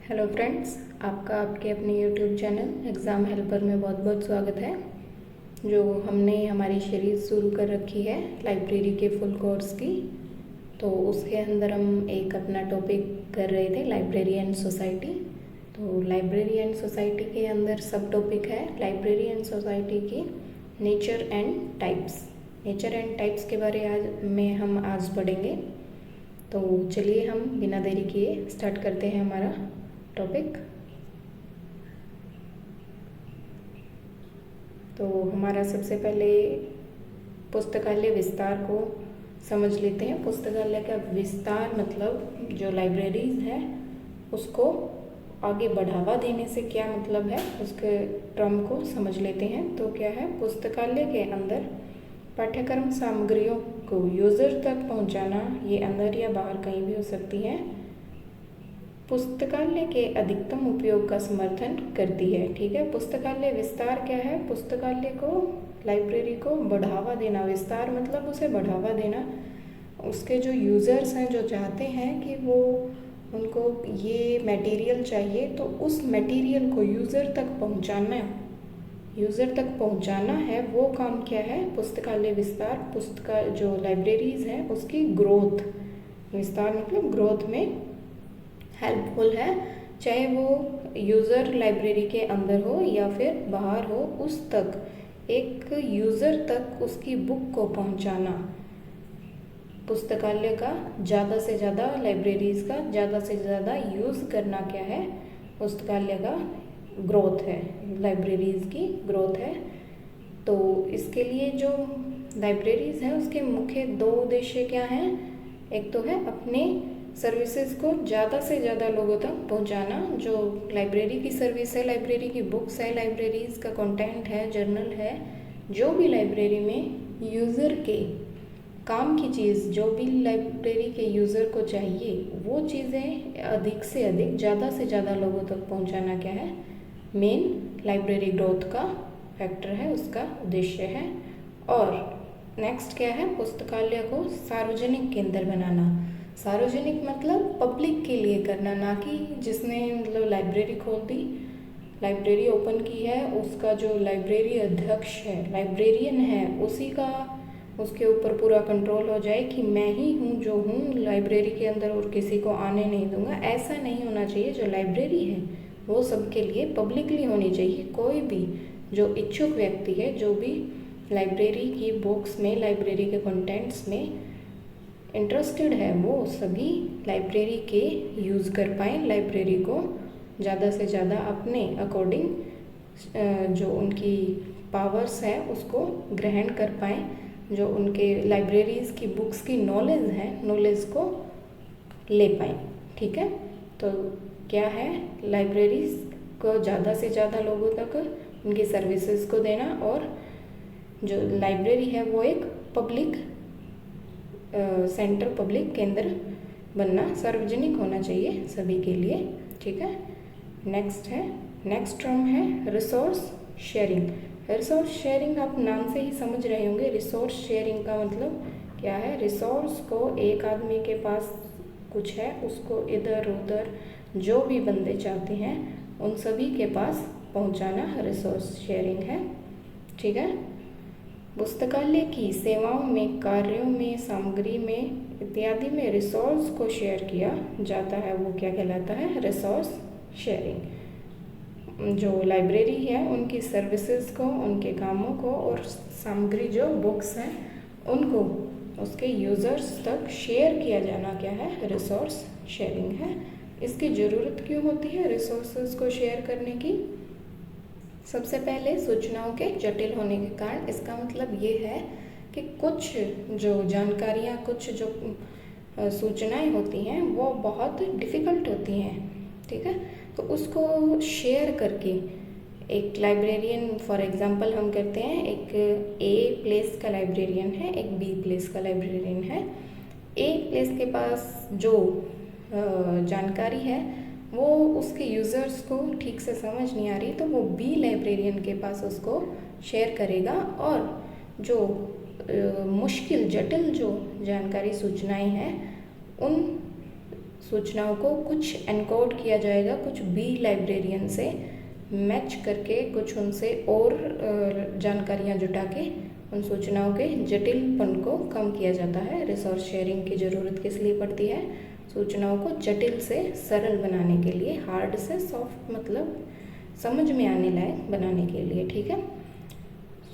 Hello friends, आपका आपके अपने यूट्यूब चैनल एग्ज़ाम हेल्पर में बहुत बहुत स्वागत है। जो हमने हमारी सीरीज़ शुरू कर रखी है लाइब्रेरी के फुल कोर्स की, तो उसके अंदर हम एक अपना टॉपिक कर रहे थे लाइब्रेरी एंड सोसाइटी। तो लाइब्रेरी एंड सोसाइटी के अंदर सब टॉपिक है लाइब्रेरी एंड सोसाइटी की nature and types. Nature and types के बारे में हम आज पढ़ेंगे। तो चलिए हम बिना देरी किए स्टार्ट करते हैं हमारा टॉपिक। तो हमारा सबसे पहले पुस्तकालय विस्तार को समझ लेते हैं। पुस्तकालय का विस्तार मतलब जो लाइब्रेरीज है उसको आगे बढ़ावा देने से क्या मतलब है, उसके टर्म को समझ लेते हैं। तो क्या है, पुस्तकालय के अंदर पाठ्यक्रम सामग्रियों को यूज़र तक पहुंचाना, ये अंदर या बाहर कहीं भी हो सकती है, पुस्तकालय के अधिकतम उपयोग का समर्थन करती है। ठीक है, पुस्तकालय विस्तार क्या है, पुस्तकालय को, लाइब्रेरी को बढ़ावा देना। विस्तार मतलब उसे बढ़ावा देना, उसके जो यूज़र्स हैं जो चाहते हैं कि वो उनको ये मटेरियल चाहिए, तो उस मटेरियल को यूज़र तक पहुंचाना है, वो काम क्या है, पुस्तकालय विस्तार। जो लाइब्रेरीज है उसकी ग्रोथ, विस्तार मतलब ग्रोथ में हेल्पफुल है, चाहे वो यूज़र लाइब्रेरी के अंदर हो या फिर बाहर हो, उस तक एक यूज़र तक उसकी बुक को पहुंचाना। पुस्तकालय का ज़्यादा से ज़्यादा, लाइब्रेरीज का ज़्यादा से ज़्यादा यूज़ करना क्या है, पुस्तकालय का ग्रोथ है, लाइब्रेरीज की ग्रोथ है। तो इसके लिए जो लाइब्रेरीज हैं उसके मुख्य दो उद्देश्य क्या हैं, एक तो है अपने सर्विसेज को ज़्यादा से ज़्यादा लोगों तक पहुंचाना। जो लाइब्रेरी की सर्विस है, लाइब्रेरी की बुक्स है, लाइब्रेरीज का कंटेंट है, जर्नल है, जो भी लाइब्रेरी में यूज़र के काम की चीज़, जो भी लाइब्रेरी के यूज़र को चाहिए, वो चीज़ें अधिक से अधिक, ज़्यादा से ज़्यादा लोगों तक पहुंचाना क्या है, मेन लाइब्रेरी ग्रोथ का फैक्टर है, उसका उद्देश्य है। और नेक्स्ट क्या है, पुस्तकालय को सार्वजनिक केंद्र बनाना। सार्वजनिक मतलब पब्लिक के लिए करना, ना कि जिसने मतलब लाइब्रेरी खोल दी, लाइब्रेरी ओपन की है, उसका जो लाइब्रेरी अध्यक्ष है, लाइब्रेरियन है, उसी का उसके ऊपर पूरा कंट्रोल हो जाए कि मैं ही हूँ जो हूँ लाइब्रेरी के अंदर और किसी को आने नहीं दूंगा। ऐसा नहीं होना चाहिए। जो लाइब्रेरी है वो सबके लिए पब्लिकली होनी चाहिए। कोई भी जो इच्छुक व्यक्ति है, जो भी लाइब्रेरी की बुक्स में, लाइब्रेरी के कंटेंट्स में इंटरेस्टेड है, वो सभी लाइब्रेरी के यूज़ कर पाएँ, लाइब्रेरी को ज़्यादा से ज़्यादा अपने अकॉर्डिंग जो उनकी पावर्स है उसको ग्रहण कर पाएँ, जो उनके लाइब्रेरीज़ की बुक्स की नॉलेज है, नॉलेज को ले पाएँ। ठीक है, तो क्या है, लाइब्रेरीज़ को ज़्यादा से ज़्यादा लोगों तक उनकी सर्विसेज को देना, और जो लाइब्रेरी है वो एक पब्लिक सेंटर, पब्लिक केंद्र बनना, सार्वजनिक होना चाहिए सभी के लिए। ठीक है, नेक्स्ट टर्म है रिसोर्स शेयरिंग। रिसोर्स शेयरिंग आप नाम से ही समझ रहे होंगे। रिसोर्स शेयरिंग का मतलब क्या है, रिसोर्स को एक आदमी के पास कुछ है, उसको इधर उधर जो भी बंदे चाहते हैं उन सभी के पास पहुंचाना रिसोर्स शेयरिंग है। ठीक है, पुस्तकालय की सेवाओं में, कार्यों में, सामग्री में इत्यादि में रिसोर्स को शेयर किया जाता है, वो क्या कहलाता है, रिसोर्स शेयरिंग। जो लाइब्रेरी है उनकी सर्विसेज को, उनके कामों को, और सामग्री जो बुक्स हैं उनको उसके यूज़र्स तक शेयर किया जाना क्या है, रिसोर्स शेयरिंग है। इसकी ज़रूरत क्यों होती है रिसोर्सेज को शेयर करने की? सबसे पहले सूचनाओं के जटिल होने के कारण। इसका मतलब ये है कि कुछ जो जानकारियाँ, कुछ जो सूचनाएं होती हैं वो बहुत डिफ़िकल्ट होती हैं। ठीक है, तो उसको शेयर करके एक लाइब्रेरियन, फॉर एग्जांपल हम करते हैं, एक ए प्लेस का लाइब्रेरियन है, एक बी प्लेस का लाइब्रेरियन है। ए प्लेस के पास जो जानकारी है वो उसके यूज़र्स को ठीक से समझ नहीं आ रही, तो वो बी लाइब्रेरियन के पास उसको शेयर करेगा, और जो मुश्किल, जटिल जो जानकारी, सूचनाएं हैं, उन सूचनाओं को कुछ एनकोड किया जाएगा, कुछ बी लाइब्रेरियन से मैच करके, कुछ उनसे और जानकारियाँ जुटा के उन सूचनाओं के जटिलपन को कम किया जाता है। रिसोर्स शेयरिंग की ज़रूरत किस लिए पड़ती है? सूचनाओं को जटिल से सरल बनाने के लिए, हार्ड से सॉफ्ट मतलब समझ में आने लायक बनाने के लिए, ठीक है।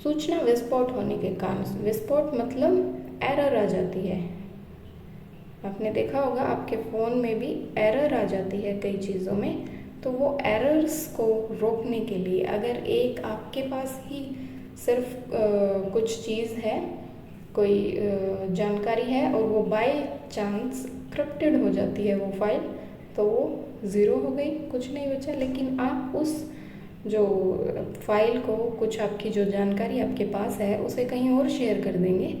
सूचना विस्फोट होने के कारण, विस्फोट मतलब एरर आ जाती है। आपने देखा होगा आपके फ़ोन में भी एरर आ जाती है कई चीज़ों में, तो वो एरर्स को रोकने के लिए अगर एक आपके पास ही सिर्फ कुछ चीज़ है, कोई जानकारी है और वो बाय चांस क्रिप्टेड हो जाती है वो फाइल, तो वो ज़ीरो हो गई, कुछ नहीं बचा। लेकिन आप उस जो फाइल को, कुछ आपकी जो जानकारी आपके पास है उसे कहीं और शेयर कर देंगे,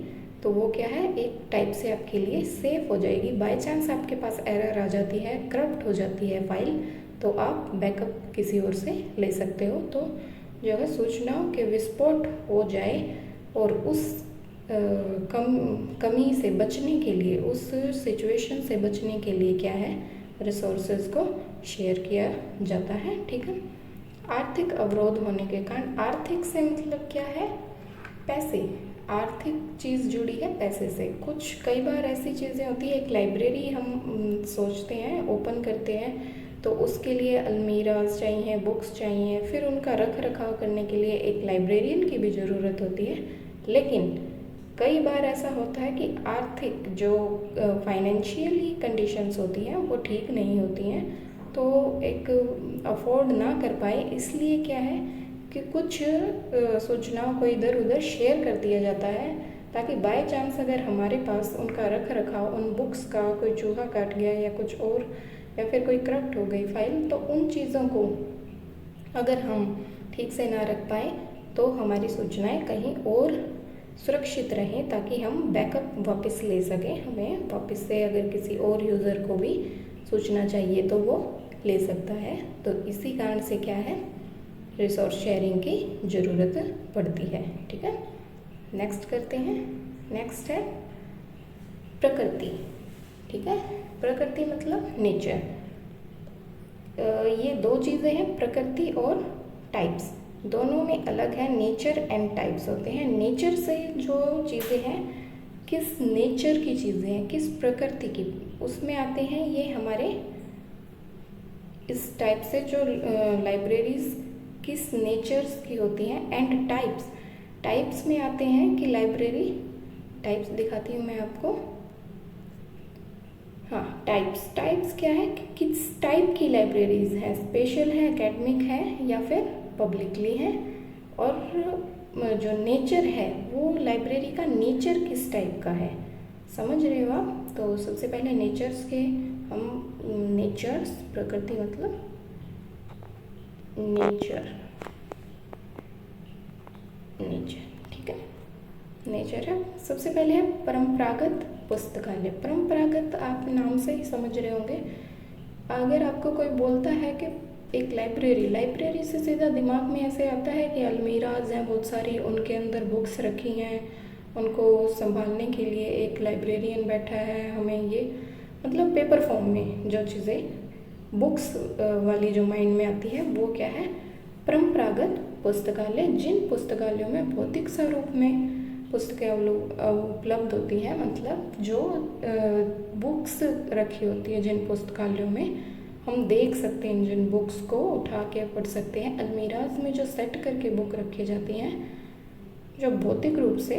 तो वो क्या है, एक टाइप से आपके लिए सेफ हो जाएगी। बाय चांस आपके पास एरर आ जाती है, करप्ट हो जाती है फाइल, तो आप बैकअप किसी और से ले सकते हो। तो जो है सूचनाओं के विस्फोट हो जाए और उस कमी से बचने के लिए, उस सिचुएशन से बचने के लिए क्या है, रिसोर्सेज को शेयर किया जाता है, ठीक है। आर्थिक अवरोध होने के कारण, आर्थिक से मतलब क्या है, पैसे, आर्थिक चीज़ जुड़ी है पैसे से। कुछ कई बार ऐसी चीज़ें होती है, एक लाइब्रेरी हम सोचते हैं, ओपन करते हैं, तो उसके लिए अलमीराज चाहिए, बुक्स चाहिए, फिर उनका रख रखाव करने के लिए एक लाइब्रेरियन की भी ज़रूरत होती है। लेकिन कई बार ऐसा होता है कि आर्थिक जो फाइनेंशियली कंडीशंस होती हैं वो ठीक नहीं होती हैं, तो एक अफोर्ड ना कर पाए, इसलिए क्या है कि कुछ सूचनाओं को इधर उधर शेयर कर दिया जाता है, ताकि बाय चांस अगर हमारे पास उनका रख रखाव, उन बुक्स का कोई चूहा काट गया या कुछ और, या फिर कोई करप्ट हो गई फाइल, तो उन चीज़ों को अगर हम ठीक से ना रख पाए तो हमारी सूचनाएं कहीं और सुरक्षित रहें, ताकि हम बैकअप वापस ले सकें। हमें वापस से अगर किसी और यूज़र को भी सूचना चाहिए तो वो ले सकता है। तो इसी कारण से क्या है, रिसोर्स शेयरिंग की ज़रूरत पड़ती है, ठीक है। नेक्स्ट करते हैं। नेक्स्ट है प्रकृति, ठीक है। प्रकृति मतलब नेचर। ये दो चीज़ें हैं, प्रकृति और टाइप्स, दोनों में अलग है। नेचर एंड टाइप्स होते हैं। नेचर से जो चीज़ें हैं, किस नेचर की चीज़ें हैं, किस प्रकृति की, उसमें आते हैं ये हमारे इस टाइप से जो लाइब्रेरीज किस नेचर्स की होती हैं। एंड टाइप्स, टाइप्स में आते हैं कि लाइब्रेरी, टाइप्स दिखाती हूँ मैं आपको। हाँ, टाइप्स, टाइप्स क्या है कि किस टाइप की लाइब्रेरीज हैं, स्पेशल है, एकेडमिक है या फिर पब्लिकली है। और जो नेचर है वो लाइब्रेरी का नेचर किस टाइप का है, समझ रहे हो आप। तो सबसे पहले नेचर्स के हम, नेचर्स, प्रकृति मतलब नेचर, नेचर, ठीक है। नेचर है। सबसे पहले है परंपरागत पुस्तकालय। परंपरागत आप नाम से ही समझ रहे होंगे। अगर आपको कोई बोलता है कि एक लाइब्रेरी, लाइब्रेरी से सीधा दिमाग में ऐसे आता है कि अलमीराज हैं बहुत सारी, उनके अंदर बुक्स रखी हैं, उनको संभालने के लिए एक लाइब्रेरियन बैठा है। हमें ये मतलब पेपर फॉर्म में जो चीज़ें बुक्स वाली जो माइंड में आती है वो क्या है, परंपरागत पुस्तकालय। जिन पुस्तकालयों में भौतिक स्वरूप में पुस्तकें उपलब्ध होती हैं, मतलब जो बुक्स रखी होती है जिन पुस्तकालयों में, हम देख सकते हैं जिन बुक्स को उठा के पढ़ सकते हैं। अलमीराज में जो सेट करके बुक रखी जाती हैं, जो भौतिक रूप से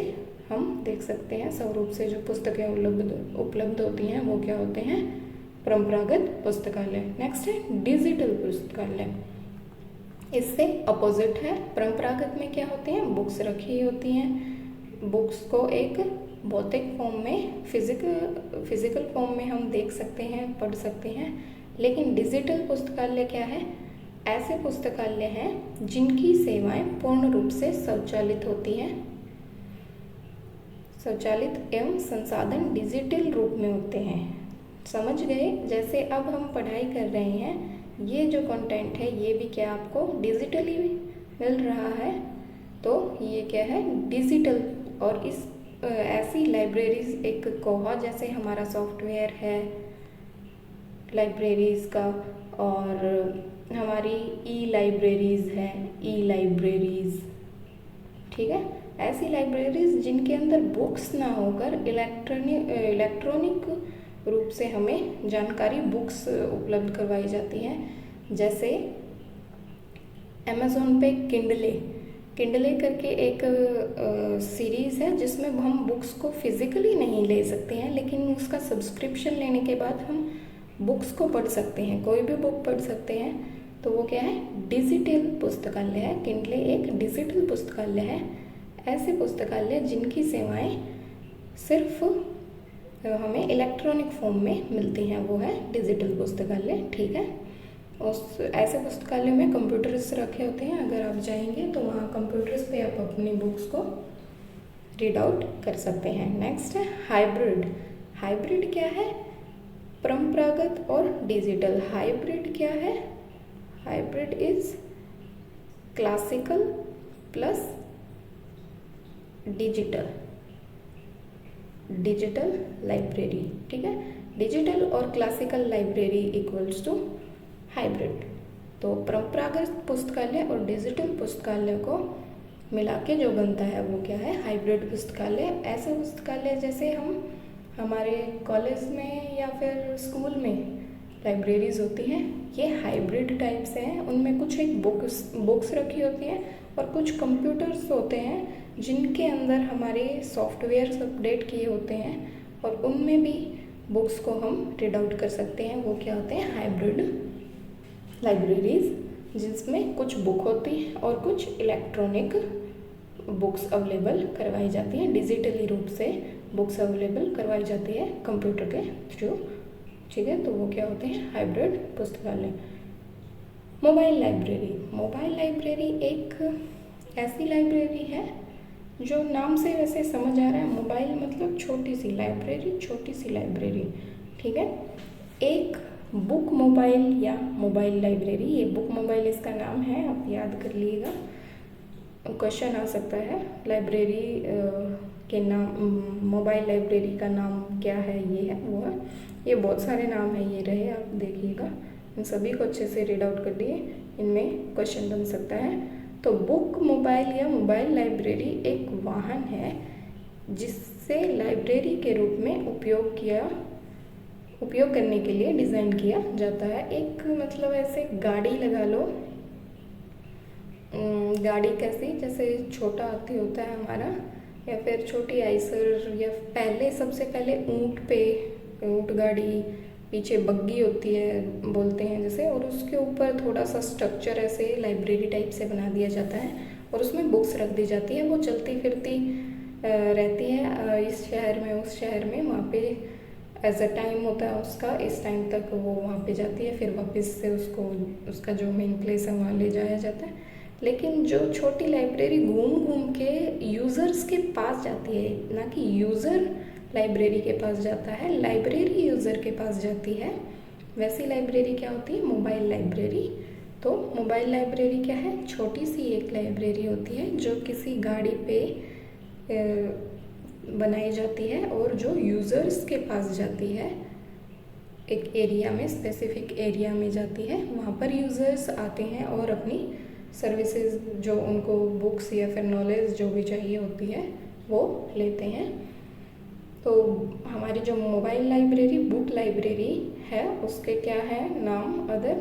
हम देख सकते हैं, स्वरूप से जो पुस्तकें उपलब्ध होती हैं वो क्या होते हैं, परंपरागत पुस्तकालय। नेक्स्ट है डिजिटल पुस्तकालय। इससे अपोजिट है। परंपरागत में क्या होते हैं, बुक्स रखी होती हैं, बुक्स को एक भौतिक फॉर्म में, फिजिकल फॉर्म में हम देख सकते हैं, पढ़ सकते हैं। लेकिन डिजिटल पुस्तकालय क्या है, ऐसे पुस्तकालय हैं जिनकी सेवाएं पूर्ण रूप से स्वचालित होती हैं, स्वचालित एवं संसाधन डिजिटल रूप में होते हैं। समझ गए। जैसे अब हम पढ़ाई कर रहे हैं, ये जो कंटेंट है ये भी क्या आपको डिजिटली मिल रहा है, तो ये क्या है, डिजिटल। और इस ऐसी लाइब्रेरीज, एक कोहा जैसे हमारा सॉफ्टवेयर है, लाइब्रेरीज़ का, और हमारी ई लाइब्रेरीज़ हैं, ई लाइब्रेरीज़, ठीक है। ऐसी लाइब्रेरीज़ जिनके अंदर बुक्स ना होकर इलेक्ट्रॉनिक रूप से हमें जानकारी, बुक्स उपलब्ध करवाई जाती हैं। जैसे अमेज़ॉन पे किंडले करके एक सीरीज़ है जिसमें हम बुक्स को फिज़िकली नहीं ले सकते हैं, लेकिन उसका सब्सक्रिप्शन लेने के बाद हम बुक्स को पढ़ सकते हैं, कोई भी बुक पढ़ सकते हैं। तो वो क्या है, डिजिटल पुस्तकालय है। किंडले एक डिजिटल पुस्तकालय है। ऐसे पुस्तकालय जिनकी सेवाएं सिर्फ हमें इलेक्ट्रॉनिक फॉर्म में मिलती हैं, वो है डिजिटल पुस्तकालय, ठीक है। उस ऐसे पुस्तकालय में कंप्यूटर्स रखे होते हैं। अगर आप जाएंगे तो वहाँ कंप्यूटर्स पे आप अपनी बुक्स को रीड आउट कर सकते हैं। नेक्स्ट है हाइब्रिड। हाइब्रिड क्या है, परंपरागत और डिजिटल। हाइब्रिड क्या है, hybrid is classical plus digital library, ठीक है। डिजिटल और classical library equals to hybrid. तो परंपरागत पुस्तकालय और डिजिटल पुस्तकालय को मिला के जो बनता है वो क्या है, हाइब्रिड पुस्तकालय। ऐसे पुस्तकालय जैसे हम हमारे कॉलेज में या फिर स्कूल में लाइब्रेरीज होती हैं, ये हाइब्रिड टाइप से हैं। उनमें कुछ एक बुक्स रखी होती हैं और कुछ कंप्यूटर्स होते हैं जिनके अंदर हमारे सॉफ्टवेयर्स अपडेट किए होते हैं और उनमें भी बुक्स को हम रीड आउट कर सकते हैं। वो क्या होते हैं, हाइब्रिड लाइब्रेरीज, जिसमें कुछ बुक होती हैं और कुछ इलेक्ट्रॉनिक बुक्स अवेलेबल करवाई जाती हैं। डिजिटली रूप से बुक्स अवेलेबल करवाई जाती है कंप्यूटर के थ्रू, ठीक है। तो वो क्या होते हैं, हाइब्रिड पुस्तकालय। मोबाइल लाइब्रेरी एक ऐसी लाइब्रेरी है जो नाम से वैसे समझ आ रहा है, मोबाइल मतलब छोटी सी लाइब्रेरी, ठीक है। एक बुक मोबाइल या मोबाइल लाइब्रेरी, ये बुक मोबाइल इसका नाम है, आप याद कर लीजिएगा, क्वेश्चन आ सकता है। लाइब्रेरी के नाम, मोबाइल लाइब्रेरी का नाम क्या है, ये है वो है, ये बहुत सारे नाम है, ये रहे, आप देखिएगा, इन सभी को अच्छे से रीड आउट कर लिए, इनमें क्वेश्चन बन सकता है। तो बुक मोबाइल या मोबाइल लाइब्रेरी एक वाहन है जिससे लाइब्रेरी के रूप में उपयोग करने के लिए डिज़ाइन किया जाता है। एक मतलब ऐसे गाड़ी लगा लो, गाड़ी कैसी, जैसे छोटा हाथी होता है हमारा, या फिर छोटी आइसर, या सबसे पहले ऊँट गाड़ी, पीछे बग्गी होती है बोलते हैं जैसे, और उसके ऊपर थोड़ा सा स्ट्रक्चर ऐसे लाइब्रेरी टाइप से बना दिया जाता है और उसमें बुक्स रख दी जाती है। वो चलती फिरती रहती है इस शहर में उस शहर में, वहाँ पे एज अ टाइम होता है उसका, इस टाइम तक वो वहाँ पे जाती है, फिर वापस से उसका जो मेन प्लेस है वहाँ ले जाया जाता है। लेकिन जो छोटी लाइब्रेरी घूम घूम के यूज़र्स के पास जाती है, ना कि यूज़र लाइब्रेरी के पास जाता है, लाइब्रेरी यूज़र के पास जाती है, वैसी लाइब्रेरी क्या होती है, मोबाइल लाइब्रेरी। तो मोबाइल लाइब्रेरी क्या है, छोटी सी एक लाइब्रेरी होती है जो किसी गाड़ी पे बनाई जाती है और जो यूज़र्स के पास जाती है, एक एरिया में, स्पेसिफिक एरिया में जाती है। वहाँ पर यूज़र्स आते हैं और अपनी सर्विसेज, जो उनको बुक्स या फिर नॉलेज जो भी चाहिए होती है, वो लेते हैं। तो हमारी जो मोबाइल लाइब्रेरी, बुक लाइब्रेरी है, उसके क्या है नाम, अदर,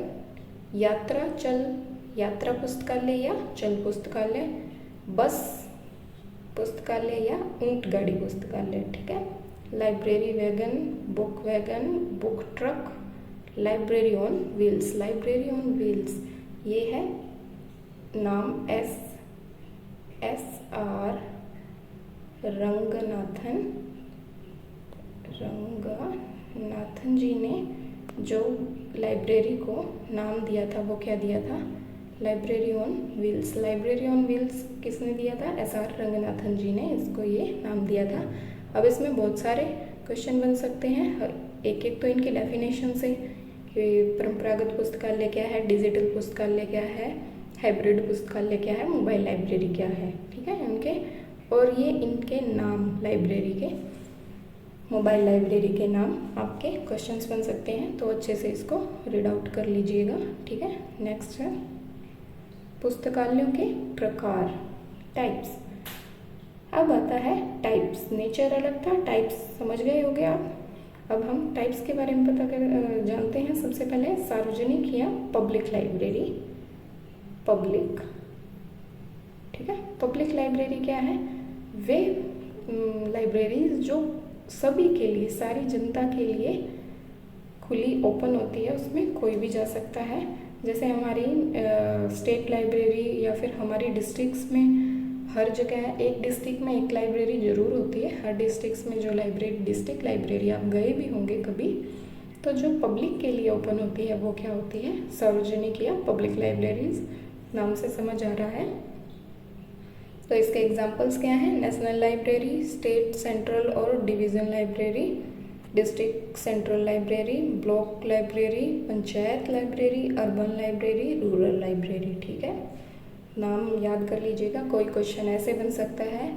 यात्रा पुस्तकालय या चल पुस्तकालय, बस पुस्तकालय या ऊंट गाड़ी पुस्तकालय, ठीक है। Library wagon, book truck, library on wheels, ये है नाम S.R. रंगनाथन जी ने जो लाइब्रेरी को नाम दिया था, वो क्या दिया था, लाइब्रेरी ऑन व्हील्स किसने दिया था, S.R. रंगनाथन जी ने इसको ये नाम दिया था। अब इसमें बहुत सारे क्वेश्चन बन सकते हैं, एक एक तो इनके डेफिनेशन से, कि परंपरागत पुस्तकालय क्या है, डिजिटल पुस्तकालय क्या है, हाइब्रिड पुस्तकालय क्या है, मोबाइल लाइब्रेरी क्या है, ठीक है इनके, और ये इनके नाम लाइब्रेरी के। मोबाइल लाइब्रेरी के नाम आपके क्वेश्चंस बन सकते हैं, तो अच्छे से इसको रीड आउट कर लीजिएगा। ठीक है, नेक्स्ट है पुस्तकालयों के प्रकार, टाइप्स। अब आता है टाइप्स। नेचर अलग था, टाइप्स समझ गए होंगे आप। अब हम टाइप्स के बारे में जानते हैं। सबसे पहले सार्वजनिक या पब्लिक लाइब्रेरी। पब्लिक, ठीक है, पब्लिक लाइब्रेरी क्या है? वे लाइब्रेरीज जो सभी के लिए, सारी जनता के लिए खुली, ओपन होती है, उसमें कोई भी जा सकता है। जैसे हमारी स्टेट लाइब्रेरी या फिर हमारी डिस्ट्रिक्ट्स में हर जगह एक डिस्ट्रिक्ट में एक लाइब्रेरी ज़रूर होती है। हर डिस्ट्रिक्ट्स में जो लाइब्रेरी, डिस्ट्रिक्ट लाइब्रेरी आप गए भी होंगे कभी, तो जो पब्लिक के लिए ओपन होती है वो क्या होती है? सार्वजनिक या पब्लिक लाइब्रेरीज। नाम से समझ आ रहा है। तो इसके एग्जांपल्स क्या हैं? नेशनल लाइब्रेरी, स्टेट, सेंट्रल और division library, district central library, block library, panchayat library, urban library, rural library. ठीक है, नाम याद कर लीजिएगा। कोई क्वेश्चन ऐसे बन सकता है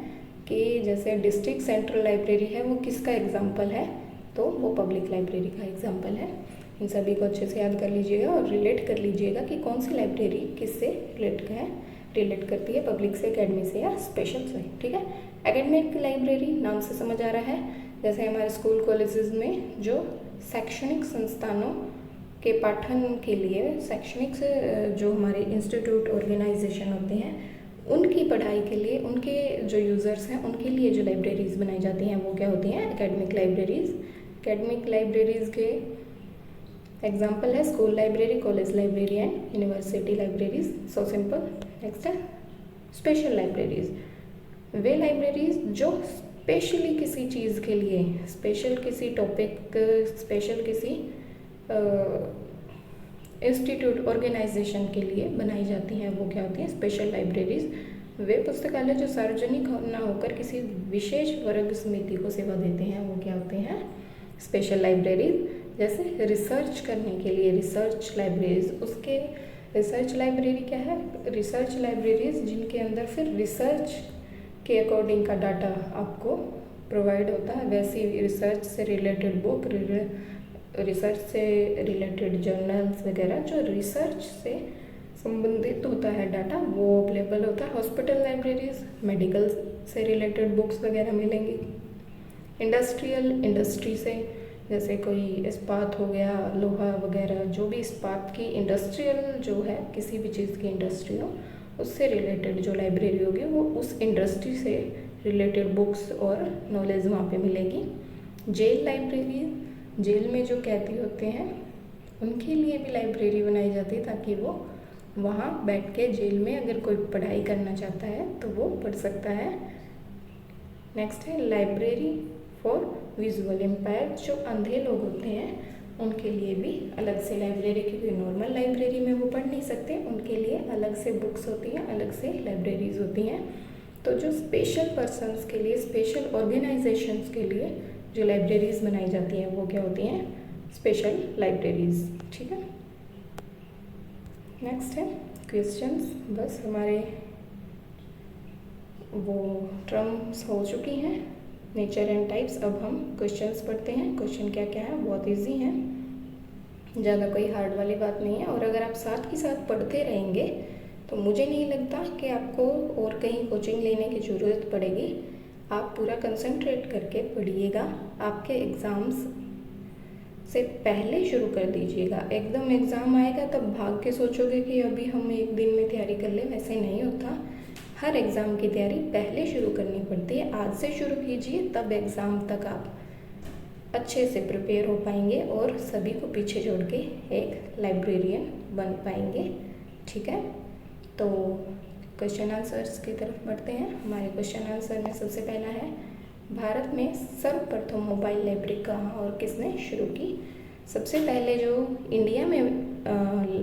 कि जैसे डिस्ट्रिक्ट सेंट्रल लाइब्रेरी है, वो किसका एग्जाम्पल है? तो वो पब्लिक लाइब्रेरी का एग्जाम्पल है। इन सभी को अच्छे से याद कर लीजिएगा और रिलेट कर लीजिएगा कि कौन सी लाइब्रेरी किससे रिलेट करती है, पब्लिक से, एकेडमी से या स्पेशल से। ठीक है, एकेडमिक लाइब्रेरी नाम से समझ आ रहा है, जैसे हमारे स्कूल कॉलेजेस में जो शैक्षणिक संस्थानों के पाठन के लिए, शैक्षणिक से जो हमारे इंस्टीट्यूट, ऑर्गेनाइजेशन होते हैं, उनकी पढ़ाई के लिए, उनके जो यूज़र्स हैं उनके लिए जो लाइब्रेरीज़ बनाई जाती हैं वो क्या होती हैं? Academic libraries. एकेडमिक लाइब्रेरीज़ के एग्जाम्पल है school library, college library and university libraries. So simple. Next है स्पेशल लाइब्रेरीज। वे लाइब्रेरीज जो स्पेशली किसी चीज़ के लिए, स्पेशल किसी टॉपिक, स्पेशल किसी इंस्टीट्यूट, ऑर्गेनाइजेशन के लिए बनाई जाती हैं, वो क्या होती हैं? Special libraries. वे पुस्तकालय जो सार्वजनिक न होकर किसी विशेष वर्ग समिति को सेवा देते हैं, वो क्या होते हैं? Special libraries. जैसे रिसर्च करने के लिए रिसर्च लाइब्रेरीज, उसके रिसर्च लाइब्रेरी क्या है? रिसर्च लाइब्रेरीज जिनके अंदर फिर रिसर्च के अकॉर्डिंग का डाटा आपको प्रोवाइड होता है, वैसी रिसर्च से रिलेटेड बुक, रिसर्च से रिलेटेड जर्नल्स वगैरह, जो रिसर्च से संबंधित होता है डाटा, वो अवेलेबल होता है। हॉस्पिटल लाइब्रेरीज, मेडिकल से रिलेटेड बुक्स वगैरह मिलेंगी। इंडस्ट्रियल, इंडस्ट्री से, जैसे कोई इस्पात हो गया, लोहा वगैरह, जो भी इस्पात की इंडस्ट्रियल जो है, किसी भी चीज़ की इंडस्ट्री हो, उससे रिलेटेड जो लाइब्रेरी होगी वो उस इंडस्ट्री से रिलेटेड बुक्स और नॉलेज वहाँ पे मिलेगी। जेल लाइब्रेरी, जेल में जो कैदी होते हैं उनके लिए भी लाइब्रेरी बनाई जाती है, ताकि वो वहाँ बैठ के जेल में अगर कोई पढ़ाई करना चाहता है तो वो पढ़ सकता है। नेक्स्ट है लाइब्रेरी फॉर विजुअल इम्पेयर्ड, जो अंधे लोग होते हैं उनके लिए भी अलग से लाइब्रेरी, क्योंकि नॉर्मल लाइब्रेरी में वो पढ़ नहीं सकते, उनके लिए अलग से बुक्स होती हैं, अलग से लाइब्रेरीज होती हैं। तो जो स्पेशल पर्सन्स के लिए, स्पेशल ऑर्गेनाइजेशंस के लिए जो लाइब्रेरीज बनाई जाती हैं वो क्या होती हैं? Special libraries. ठीक है, नेक्स्ट है क्वेश्चंस। बस हमारे वो टर्म्स हो चुकी हैं, नेचर एंड टाइप्स। अब हम क्वेश्चंस पढ़ते हैं। क्वेश्चन क्या क्या है? बहुत इजी है, ज़्यादा कोई हार्ड वाली बात नहीं है। और अगर आप साथ के साथ पढ़ते रहेंगे तो मुझे नहीं लगता कि आपको और कहीं कोचिंग लेने की ज़रूरत पड़ेगी। आप पूरा कंसंट्रेट करके पढ़िएगा। आपके एग्ज़ाम्स से पहले शुरू कर दीजिएगा। एकदम एग्ज़ाम आएगा तब भाग के सोचोगे कि अभी हम एक दिन में तैयारी कर लें, वैसे नहीं होता। हर एग्ज़ाम की तैयारी पहले शुरू करनी पड़ती है। आज से शुरू कीजिए, तब एग्ज़ाम तक आप अच्छे से प्रिपेयर हो पाएंगे और सभी को पीछे छोड़ के एक लाइब्रेरियन बन पाएंगे। ठीक है, तो क्वेश्चन आंसर्स की तरफ बढ़ते हैं। हमारे क्वेश्चन आंसर में सबसे पहला है, भारत में सर्वप्रथम मोबाइल लाइब्रेरी कहाँ और किसने शुरू की? सबसे पहले जो इंडिया में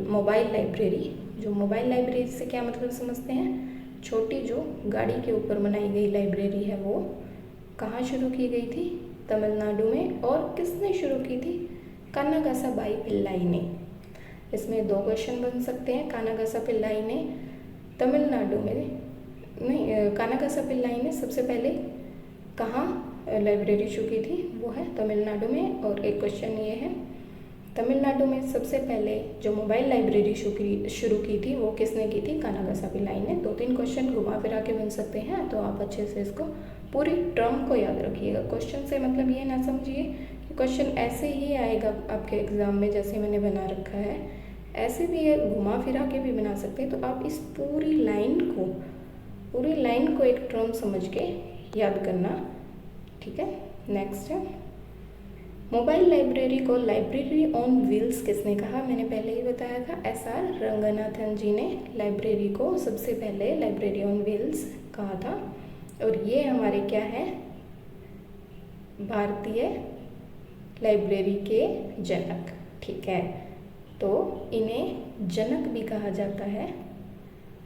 मोबाइल लाइब्रेरी, जो मोबाइल लाइब्रेरी से क्या मतलब समझते हैं? छोटी जो गाड़ी के ऊपर बनाई गई लाइब्रेरी है, वो कहाँ शुरू की गई थी? तमिलनाडु में। और किसने शुरू की थी? कानागासाबाई पिल्लाई ने। इसमें दो क्वेश्चन बन सकते हैं। कानागासा पिल्लाई ने तमिलनाडु में नहीं, कानागासा पिल्लाई ने सबसे पहले कहाँ लाइब्रेरी शुरू की थी वो है तमिलनाडु में। और एक क्वेश्चन ये है, तमिलनाडु में सबसे पहले जो मोबाइल लाइब्रेरी शुरू की थी वो किसने की थी? कानागासाकी लाइन ने। 2-3 क्वेश्चन घुमा फिरा के बन सकते हैं, तो आप अच्छे से इसको पूरी टर्म को याद रखिएगा। क्वेश्चन से मतलब ये ना समझिए कि क्वेश्चन ऐसे ही आएगा आपके एग्ज़ाम में जैसे मैंने बना रखा है, ऐसे भी घुमा फिरा के भी बना सकते हैं। तो आप इस पूरी लाइन को एक टर्म समझ के याद करना, ठीक है। नेक्स्ट है, मोबाइल लाइब्रेरी को लाइब्रेरी ऑन व्हील्स किसने कहा? मैंने पहले ही बताया था, SR रंगनाथन जी ने लाइब्रेरी को सबसे पहले लाइब्रेरी ऑन व्हील्स कहा था। और ये हमारे क्या है? भारतीय लाइब्रेरी के जनक, ठीक है। तो इन्हें जनक भी कहा जाता है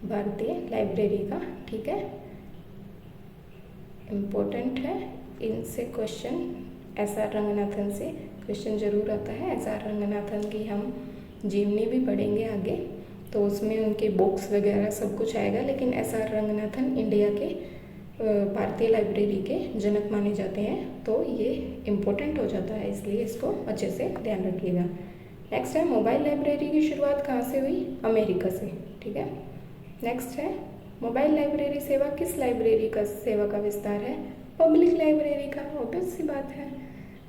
भारतीय लाइब्रेरी का, ठीक है। इम्पोर्टेंट है, इनसे क्वेश्चन SR रंगनाथन से क्वेश्चन जरूर आता है। SR रंगनाथन की हम जीवनी भी पढ़ेंगे आगे, तो उसमें उनके बुक्स वगैरह सब कुछ आएगा। लेकिन SR रंगनाथन इंडिया के भारतीय लाइब्रेरी के जनक माने जाते हैं, तो ये इम्पोर्टेंट हो जाता है, इसलिए इसको अच्छे से ध्यान रखिएगा। नेक्स्ट है, मोबाइल लाइब्रेरी की शुरुआत कहाँ से हुई? अमेरिका से, ठीक है। नेक्स्ट है, मोबाइल लाइब्रेरी सेवा किस लाइब्रेरी का सेवा का विस्तार है? पब्लिक लाइब्रेरी का। ऑब्वियस सी बात है,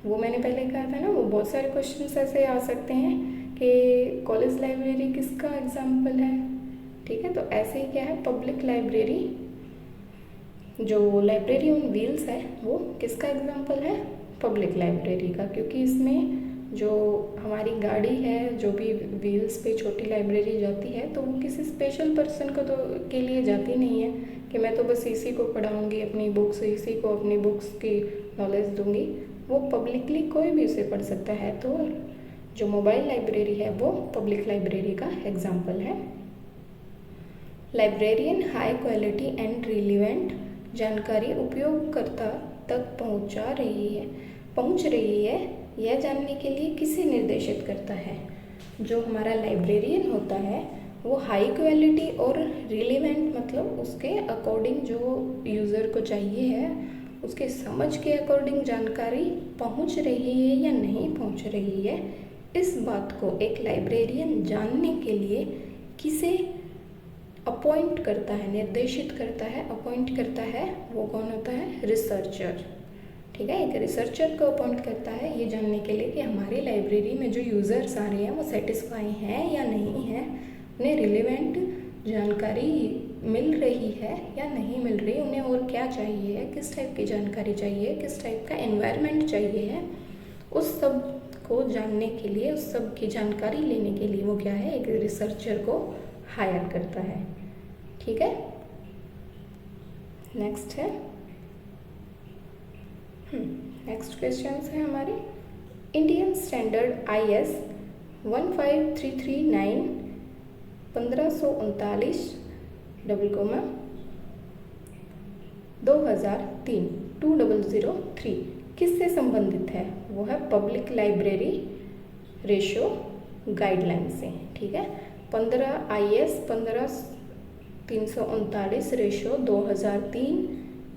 वो मैंने पहले कहा था ना, वो बहुत सारे क्वेश्चन ऐसे आ सकते हैं कि कॉलेज लाइब्रेरी किसका एग्जाम्पल है, ठीक है। तो ऐसे ही क्या है, पब्लिक लाइब्रेरी, जो लाइब्रेरी ऑन व्हील्स है वो किसका एग्जाम्पल है? पब्लिक लाइब्रेरी का, क्योंकि इसमें जो हमारी गाड़ी है, जो भी व्हील्स पे छोटी लाइब्रेरी जाती है, तो वो किसी स्पेशल पर्सन को तो के लिए जाती नहीं है कि मैं तो बस इसी को पढ़ाऊँगी, अपनी बुक्स, इसी को अपनी बुक्स की नॉलेज दूँगी। वो पब्लिकली कोई भी उसे पढ़ सकता है। तो जो मोबाइल लाइब्रेरी है वो पब्लिक लाइब्रेरी का एग्जाम्पल है। Librarian high quality and relevant जानकारी उपयोगकर्ता तक पहुंच रही है यह जानने के लिए किसे निर्देशित करता है? जो हमारा लाइब्रेरियन होता है वो हाई क्वालिटी और रिलेवेंट, मतलब उसके अकॉर्डिंग जो यूज़र को चाहिए है, उसके समझ के अकॉर्डिंग जानकारी पहुंच रही है या नहीं पहुंच रही है, इस बात को एक लाइब्रेरियन जानने के लिए किसे अपॉइंट करता है, निर्देशित करता है, अपॉइंट करता है? वो कौन होता है? रिसर्चर, ठीक है। एक रिसर्चर को अपॉइंट करता है ये जानने के लिए कि हमारी लाइब्रेरी में जो यूज़र्स आ रहे हैं वो सेटिस्फाई हैं या नहीं है, उन्हें रिलेवेंट जानकारी मिल रही है या नहीं मिल रही, उन्हें और क्या चाहिए, किस टाइप की जानकारी चाहिए, किस टाइप का एनवायरनमेंट चाहिए है, उस सब को जानने के लिए, उस सब की जानकारी लेने के लिए वो क्या है? एक रिसर्चर को हायर करता है, ठीक है। नेक्स्ट है, नेक्स्ट क्वेश्चन है हमारे, इंडियन स्टैंडर्ड IS 15339 1539 2003 2003 किससे संबंधित है? वो है पब्लिक लाइब्रेरी रेशो गाइडलाइन से, ठीक है। 15 IS 15339 रेशो 2003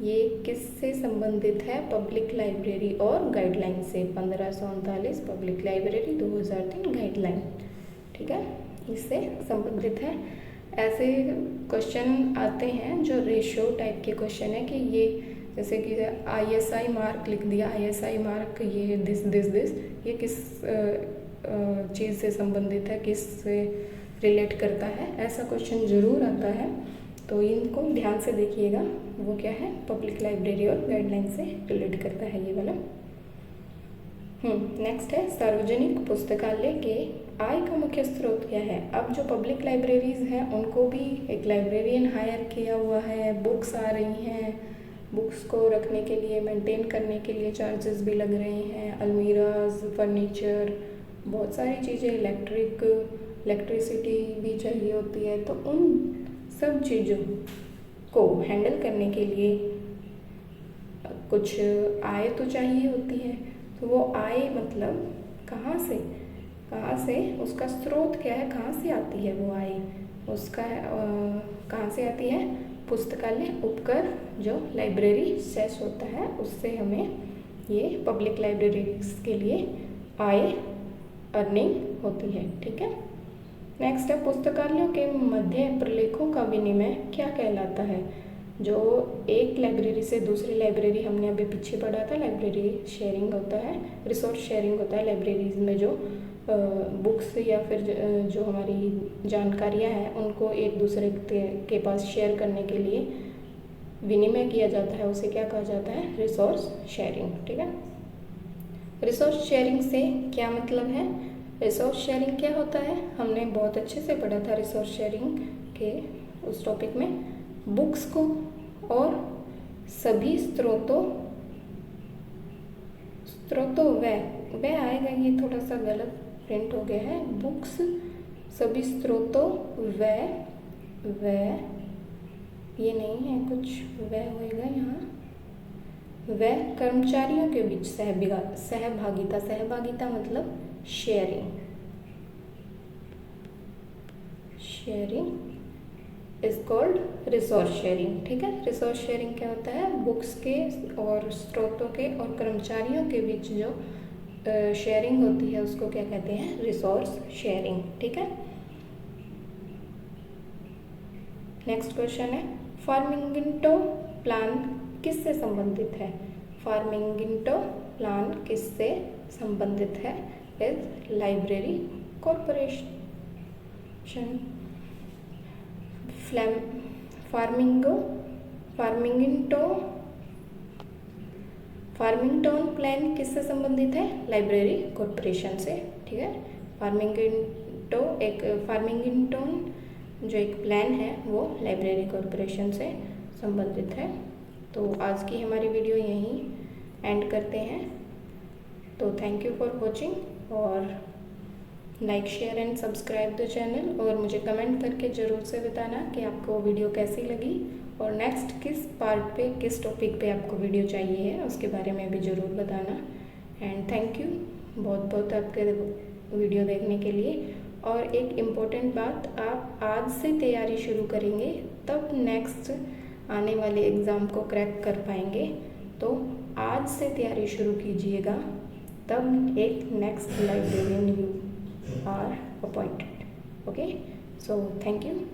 ये किससे संबंधित है? पब्लिक लाइब्रेरी और गाइडलाइन से। 1539 पब्लिक लाइब्रेरी, 2003 गाइडलाइन, ठीक है, इससे संबंधित है। ऐसे क्वेश्चन आते हैं जो रेशो टाइप के क्वेश्चन है कि ये जैसे कि ISI मार्क लिख दिया, ISI मार्क ये दिस, ये किस चीज़ से संबंधित है, किस से रिलेट करता है, ऐसा क्वेश्चन ज़रूर आता है। तो इनको ध्यान से देखिएगा, वो क्या है? पब्लिक लाइब्रेरी और गाइडलाइन से रिलेट करता है ये वाला। नेक्स्ट है, सार्वजनिक पुस्तकालय के आय का मुख्य स्रोत क्या है? अब जो पब्लिक लाइब्रेरीज हैं उनको भी एक लाइब्रेरियन हायर किया हुआ है, बुक्स आ रही हैं, बुक्स को रखने के लिए, मेंटेन करने के लिए चार्जेस भी लग रहे हैं, अलमीराज, फर्नीचर, बहुत सारी चीज़ें, इलेक्ट्रिसिटी भी चाहिए होती है। तो उन सब चीज़ों को हैंडल करने के लिए कुछ आय तो चाहिए होती है। तो वो आय मतलब कहाँ से, उसका स्रोत क्या है, कहाँ से आती है वो आय, उसका कहाँ से आती है? पुस्तकालय उपकर जो लाइब्रेरी सेस होता है उससे हमें ये पब्लिक लाइब्रेरीज के लिए आय अर्निंग होती है। ठीक है, नेक्स्ट है पुस्तकालयों के मध्य प्रलेखों का विनिमय क्या कहलाता है। जो एक लाइब्रेरी से दूसरी लाइब्रेरी, हमने अभी पीछे पढ़ा था, लाइब्रेरी शेयरिंग होता है, रिसोर्स शेयरिंग होता है। लाइब्रेरीज में जो बुक्स या फिर जो हमारी जानकारियाँ हैं उनको एक दूसरे के पास शेयर करने के लिए विनिमय किया जाता है, उसे क्या कहा जाता है, रिसोर्स शेयरिंग। ठीक है, रिसोर्स शेयरिंग से क्या मतलब है, रिसोर्स शेयरिंग क्या होता है, हमने बहुत अच्छे से पढ़ा था रिसोर्स शेयरिंग के उस टॉपिक में। बुक्स को और सभी स्रोतों वह आएगा, ये थोड़ा सा गलत प्रिंट हो गया है, बुक्स सभी स्रोतों वह ये नहीं है, कुछ वह होएगा यहाँ, वह कर्मचारियों के बीच सहभागिता मतलब sharing is called resource sharing. ठीक है, रिसोर्स शेयरिंग क्या होता है, बुक्स के और स्रोतों के और कर्मचारियों के बीच जो शेयरिंग होती है उसको क्या कहते हैं, रिसोर्स शेयरिंग। ठीक है, नेक्स्ट क्वेश्चन है, फार्मिंगटो प्लान किससे संबंधित है। फार्मिंगटो प्लान किससे संबंधित है, is library corporation. Farmington plan किससे संबंधित है, लाइब्रेरी कॉरपोरेशन से। ठीक है, फार्मिंगटन जो एक प्लान है वो लाइब्रेरी कॉरपोरेशन से संबंधित है। तो आज की हमारी वीडियो यहीं एंड करते हैं। तो थैंक यू फॉर वॉचिंग और like share and subscribe the channel, और मुझे कमेंट करके ज़रूर से बताना कि आपको वीडियो कैसी लगी और नेक्स्ट किस पार्ट पे, किस टॉपिक पे आपको वीडियो चाहिए है उसके बारे में भी ज़रूर बताना। एंड थैंक यू बहुत बहुत आपके वीडियो देखने के लिए। और एक इम्पोर्टेंट बात, आप आज से तैयारी शुरू करेंगे तब नेक्स्ट आने वाले एग्ज़ाम को क्रैक कर पाएंगे। तो आज से तैयारी शुरू कीजिएगा, तब एक next librarian you are appointed. Okay, so thank you.